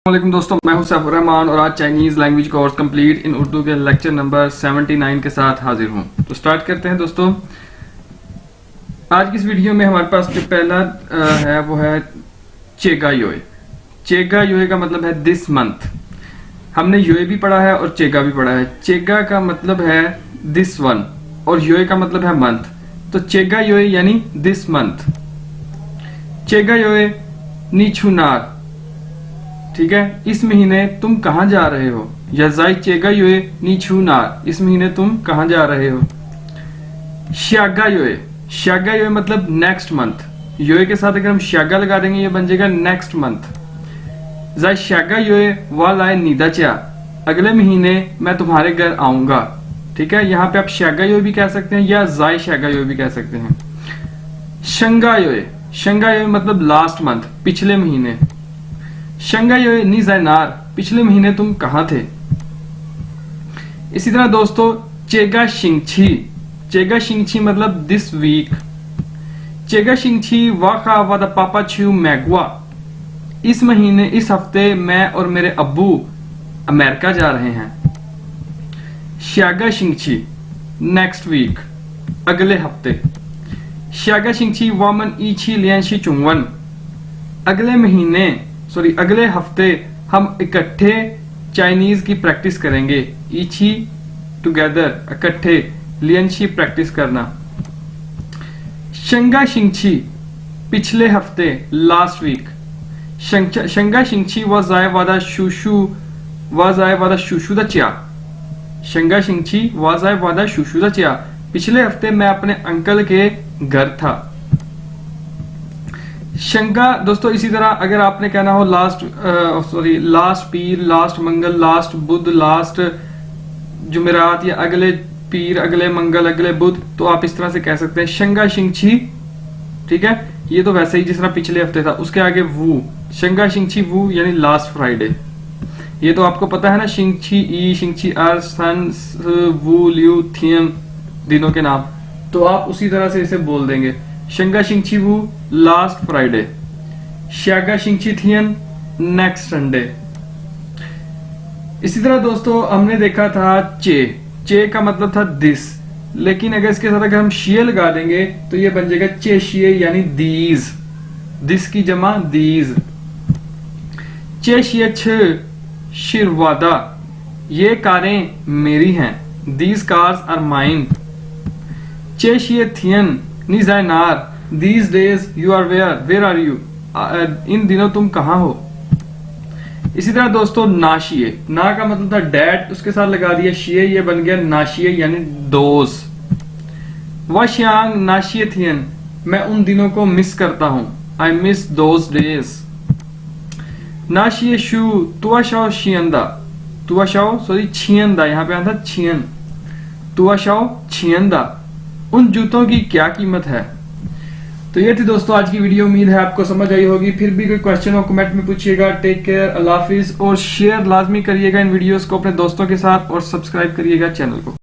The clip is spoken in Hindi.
वालेकुम दोस्तों, मैं हूं सैफुर रहमान और आज Chinese language course complete in Urdu के लेक्चर नंबर 79 के साथ हाजिर हूं। तो स्टार्ट करते हैं दोस्तों। आज की इस वीडियो में हमारे पास जो पहला है वो है चेगा योए। चेगा योए का मतलब है दिस मंथ। हमने योए भी पढ़ा है और चेगा भी पढ़ा है। चेगा का मतलब है दिस वन और योए का मतलब है मंथ। तो चेगा योए यानी दिस मंथ। चेगा योए नीछुनार, ठीक है, इस महीने तुम कहां जा रहे हो। या जाई चेगा योए नीछुनार, इस महीने तुम कहां जा रहे हो। श्यागा योए, श्यागा योए मतलब नेक्स्ट मंथ। योए के साथ अगर हम श्यागा लगा देंगे ये बन जाएगा नेक्स्ट मंथ। जाई श्यागा योए वालाए नीदाचा, अगले महीने मैं तुम्हारे घर आऊंगा। ठीक है, यहाँ पे आप श्यागा योए भी कह सकते हैं या जाई श्यागा योए भी कह सकते हैं। शंगा योए, शंगा योए मतलब लास्ट मंथ, पिछले महीने। शंगा योए नीजानार, पिछले महीने तुम कहां थे। इसी तरह दोस्तों चेगा शिंगछी, चेगा शिंगछी मतलब दिस वीक। चेगा शिंगछी वाखा वादा पापा छू मैगवा, इस महीने इस हफ्ते मैं और मेरे अब्बू अमेरिका जा रहे हैं। श्यागा शिंगछी नेक्स्ट वीक, अगले हफ्ते। श्यागा शिंगछी वामन ईछी लियांशी चुंगवन, अगले महीने अगले हफ्ते हम इकट्ठे चाइनीज की प्रैक्टिस करेंगे। इची टुगेदर, इकट्ठे। लियनशी प्रैक्टिस करना। शंगा शिंगछी पिछले हफ्ते, लास्ट वीक। शंगा शिंगछी वाजाए वादा शुशु दा च्या। शंगा शिंगछी वाजाए वादा शुशु दा च्या, पिछले हफ्ते मैं अपने अंकल के घर था। शंका दोस्तों इसी तरह अगर आपने कहना हो लास्ट पीर, लास्ट मंगल, लास्ट बुध, लास्ट जुमेरात या अगले पीर, अगले मंगल, अगले बुध, तो आप इस तरह से कह सकते हैं शंगा शिंगछी। ठीक है, ये तो वैसे ही जिस तरह पिछले हफ्ते था। उसके आगे वू, शंगा शिंगछी वू यानी लास्ट फ्राइडे। ये तो आपको पता है ना, शिंगछी ई, शिंगछी आर, सन, वू, लियू, थियन दिनों के नाम। तो आप उसी तरह से इसे बोल देंगे। शंगा शिंगछी वू लास्ट फ्राइडे, श्यागा शिंगछी थियन नेक्स्ट संडे। इसी तरह दोस्तों हमने देखा था चे, चे का मतलब था दिस, लेकिन अगर इसके साथ अगर हम शिये लगा देंगे तो ये बन जाएगा चे शिये यानी दीज। दिस की जमा दीज। चे शिये छ शिरवादा, ये कारें मेरी हैं। These cars are mine. चे शिये थियन निजानार, these days you are where are you, इन दिनों तुम कहां हो। इसी तरह दोस्तों नाशिये, ना का मतलब था डैड, उसके साथ लगा दिया शिये, ये बन गया नाशिये यानी दोज। वश्यांग नाशिये थियन, मैं उन दिनों को मिस करता हूं। I miss those days. नाशिये शू तुआशाओ शियंदा, तुआशाओ छियंदा, यहां पे आता छियन। तुआशाओ छियंदा, उन जूतों की क्या कीमत है। तो ये थी दोस्तों आज की वीडियो। उम्मीद है आपको समझ आई होगी। फिर भी कोई क्वेश्चन हो कमेंट में पूछिएगा। टेक केयर, अल्लाह हाफिज, और शेयर लाजमी करिएगा इन वीडियोस को अपने दोस्तों के साथ और सब्सक्राइब करिएगा चैनल को।